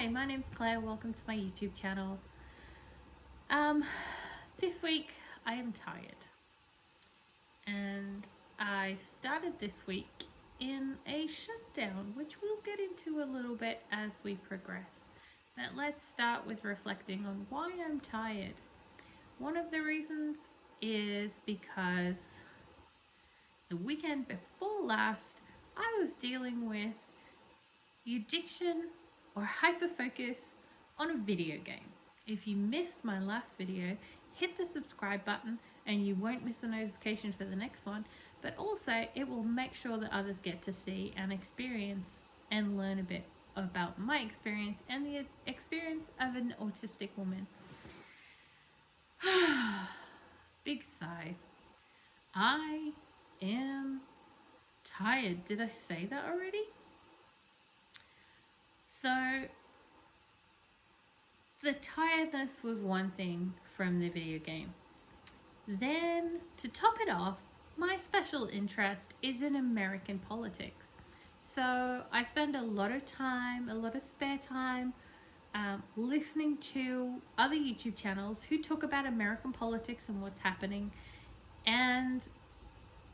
Hi, my name's Claire. Welcome to my YouTube channel. This week I am tired, and I started this week in a shutdown, which we'll get into a little bit as we progress. But let's start with reflecting on why I'm tired. One of the reasons is because the weekend before last I was dealing with addiction or hyperfocus on a video game. If you missed my last video, hit the subscribe button and you won't miss a notification for the next one, but also it will make sure that others get to see and experience and learn a bit about my experience and the experience of an autistic woman. Big sigh. I am tired. Did I say that already? So the tiredness was one thing from the video game. Then, to top it off, my special interest is in American politics. So I spend a lot of spare time listening to other YouTube channels who talk about American politics and what's happening. And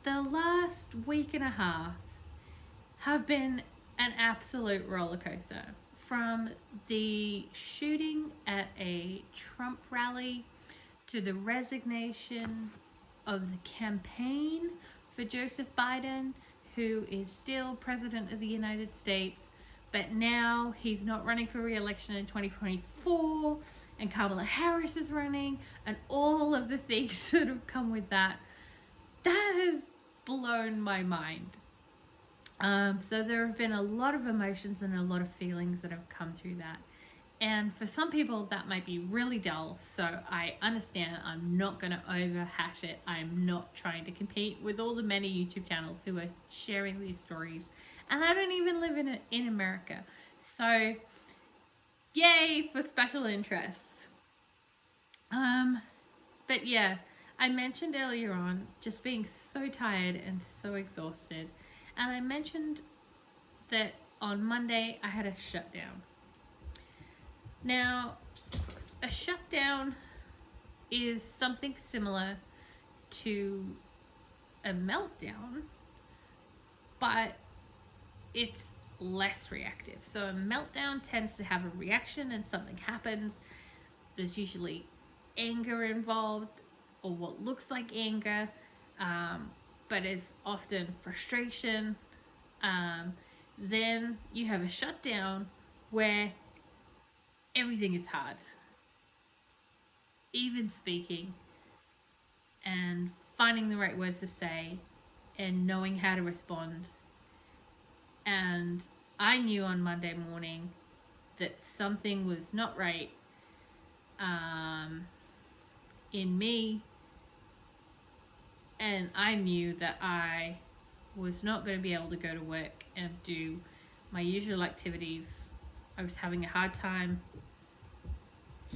the last week and a half have been an absolute roller coaster. From the shooting at a Trump rally to the resignation of the campaign for Joseph Biden, who is still president of the United States, but now he's not running for re-election in 2024, and Kamala Harris is running, and all of the things that have come with that. That has blown my mind. So there have been a lot of emotions and a lot of feelings that have come through that. And for some people that might be really dull, so I understand. I'm not going to overhash it. I'm not trying to compete with all the many YouTube channels who are sharing these stories. And I don't even live in America. So yay for special interests. But yeah, I mentioned earlier on just being so tired and so exhausted. And I mentioned that on Monday I had a shutdown. Now, a shutdown is something similar to a meltdown, but it's less reactive. So a meltdown tends to have a reaction and something happens. There's usually anger involved, or what looks like anger, but is often frustration. Then you have a shutdown where everything is hard. Even speaking and finding the right words to say and knowing how to respond. And I knew on Monday morning that something was not right in me. And I knew that I was not going to be able to go to work and do my usual activities. I was having a hard time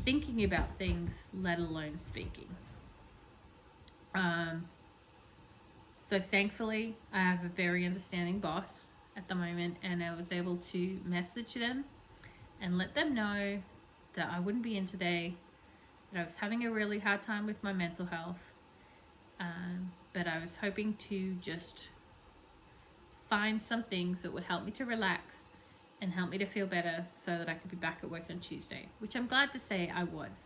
thinking about things, let alone speaking. So thankfully, I have a very understanding boss at the moment, and I was able to message them and let them know that I wouldn't be in today, that I was having a really hard time with my mental health. But I was hoping to just find some things that would help me to relax and help me to feel better so that I could be back at work on Tuesday, which I'm glad to say I was.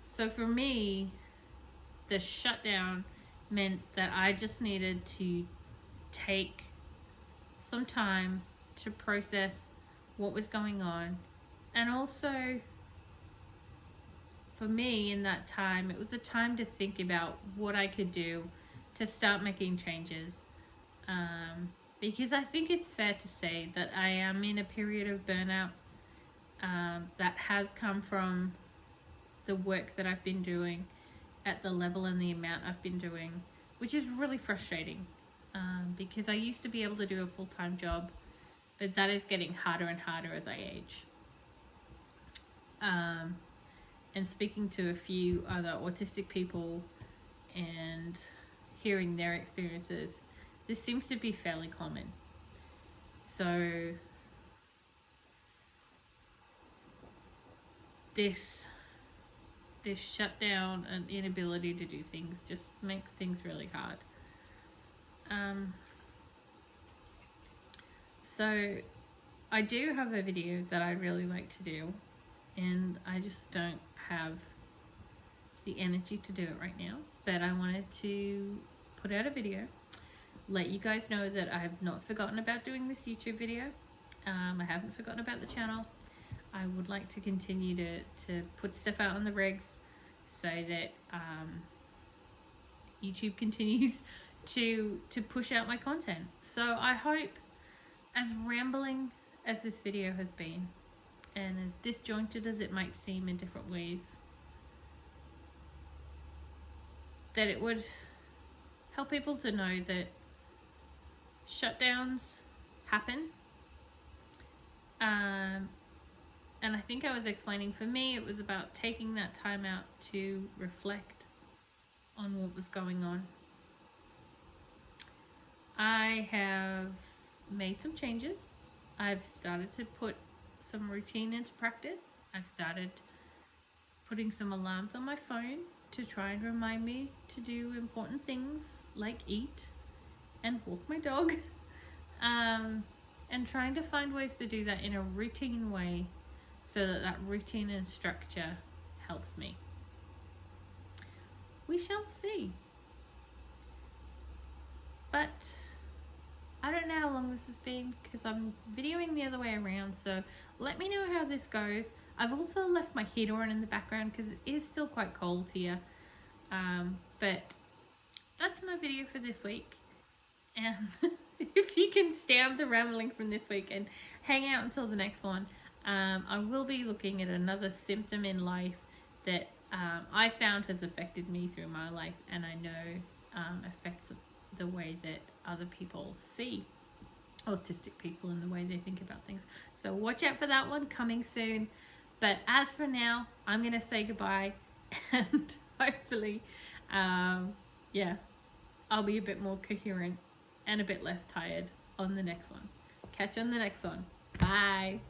So for me, the shutdown meant that I just needed to take some time to process what was going on. And also, for me in that time, it was a time to think about what I could do to start making changes. Because I think it's fair to say that I am in a period of burnout that has come from the work that I've been doing at the level and the amount I've been doing, which is really frustrating because I used to be able to do a full-time job, but that is getting harder and harder as I age. And speaking to a few other autistic people and hearing their experiences, this seems to be fairly common. So this shutdown and inability to do things just makes things really hard. So I do have a video that I'd really like to do, and I just don't have the energy to do it right now, but I wanted to put out a video, let you guys know that I have not forgotten about doing this YouTube video. I haven't forgotten about the channel. I would like to continue to put stuff out on the regs so that YouTube continues to push out my content. So I hope, as rambling as this video has been, and as disjointed as it might seem in different ways, that it would help people to know that shutdowns happen. And I think I was explaining, for me, it was about taking that time out to reflect on what was going on. I have made some changes. I've started to put some routine into practice. I've started putting some alarms on my phone to try and remind me to do important things like eat and walk my dog. And trying to find ways to do that in a routine way so that routine and structure helps me. We shall see. But I don't know how long this has been because I'm videoing the other way around, so let me know how this goes. I've also left my heater on in the background because it is still quite cold here. But that's my video for this week. And if you can stand the rambling from this week and hang out until the next one, I will be looking at another symptom in life that I found has affected me through my life, and I know affects the way that other people see autistic people and the way they think about things. So watch out for that one, coming soon. But as for now, I'm going to say goodbye, and hopefully, yeah, I'll be a bit more coherent and a bit less tired on the next one. Catch you on the next one. Bye.